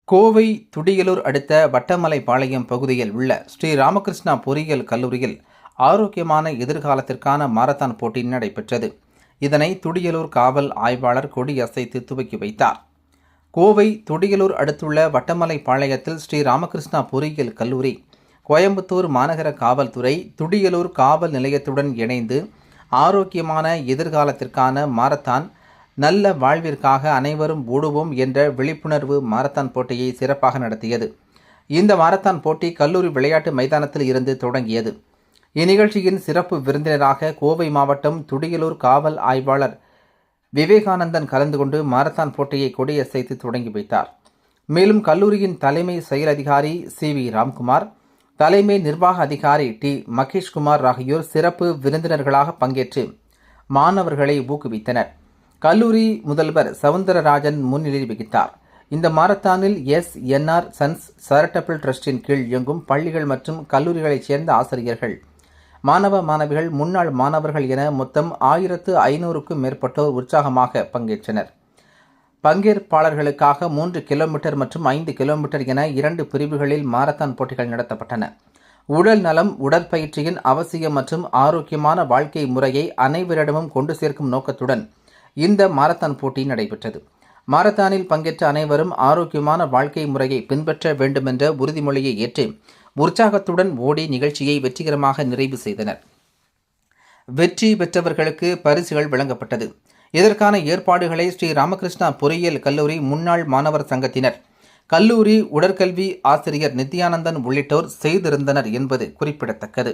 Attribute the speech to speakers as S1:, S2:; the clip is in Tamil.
S1: கோவை துடியலூர் அடுத்த வட்டமலைப்பாளையம் பகுதியில் உள்ள ஸ்ரீ ராமகிருஷ்ணா பொறியியல் கல்லூரியில் ஆரோக்கியமான எதிர்காலத்திற்கான மாரத்தான் போட்டி நடைபெற்றது. இதனை துடியலூர் காவல் ஆய்வாளர் கொடியசைத்து துவக்கி வைத்தார். கோவை துடியலூர் அடுத்துள்ள வட்டமலைப்பாளையத்தில் ஸ்ரீ ராமகிருஷ்ணா பொறியியல் கல்லூரி, கோயம்புத்தூர் மாநகர காவல்துறை, துடியலூர் காவல் நிலையத்துடன் இணைந்து ஆரோக்கியமான எதிர்காலத்திற்கான மாரத்தான் நல்ல வாழ்விற்காக அனைவரும் ஓடுவோம் என்ற விழிப்புணர்வு மாரத்தான் போட்டியை சிறப்பாக நடத்தியது. இந்த மாரத்தான் போட்டி கல்லூரி விளையாட்டு மைதானத்தில் இருந்து தொடங்கியது. இந்நிகழ்ச்சியின் சிறப்பு விருந்தினராக கோவை மாவட்டம் துடியலூர் காவல் ஆய்வாளர் விவேகானந்தன் கலந்து கொண்டு மாரத்தான் போட்டியை கொடியசைத்து தொடங்கி வைத்தார். மேலும் கல்லூரியின் தலைமை செயல் அதிகாரி சி.வி. ராம்குமார், தலைமை நிர்வாக அதிகாரி டி. மகேஷ்குமார் ஆகியோர் சிறப்பு விருந்தினர்களாக பங்கேற்று மாணவர்களை ஊக்குவித்தனர். கல்லூரி முதல்வர் சவுந்தரராஜன் முன்னிலை வகித்தார். இந்த மாரத்தானில் எஸ்.என்.ஆர். சன்ஸ் சேரிட்டபிள் ட்ரஸ்டின் கீழ் இயங்கும் பள்ளிகள் மற்றும் கல்லூரிகளைச் சேர்ந்த ஆசிரியர்கள், மாணவ மாணவிகள், முன்னாள் மாணவர்கள் என மொத்தம் 1500க்கும் மேற்பட்டோர் உற்சாகமாக பங்கேற்றனர். பங்கேற்பாளர்களுக்காக 3 கிலோமீட்டர் மற்றும் 5 கிலோமீட்டர் என 2 பிரிவுகளில் மாரத்தான் போட்டிகள் நடத்தப்பட்டன. உடல் நலம், உடற்பயிற்சியின் அவசியம் மற்றும் ஆரோக்கியமான வாழ்க்கை முறையை அனைவரிடமும் கொண்டு சேர்க்கும் நோக்கத்துடன் இந்த மாரத்தான் போட்டி நடைபெற்றது. மாரத்தானில் பங்கேற்ற அனைவரும் ஆரோக்கியமான வாழ்க்கை முறையை பின்பற்ற வேண்டுமென்ற உறுதிமொழியை ஏற்று உற்சாகத்துடன் ஓடி நிகழ்ச்சியை வெற்றிகரமாக நிறைவு செய்தனர். வெற்றி பெற்றவர்களுக்கு பரிசுகள் வழங்கப்பட்டது. இதற்கான ஏற்பாடுகளை ஸ்ரீ ராமகிருஷ்ணா பொறியியல் கல்லூரி முன்னாள் மாணவர் சங்கத்தினர், கல்லூரி உடற்கல்வி ஆசிரியர் நித்யானந்தன் உள்ளிட்டோர் செய்திருந்தனர் என்பது குறிப்பிடத்தக்கது.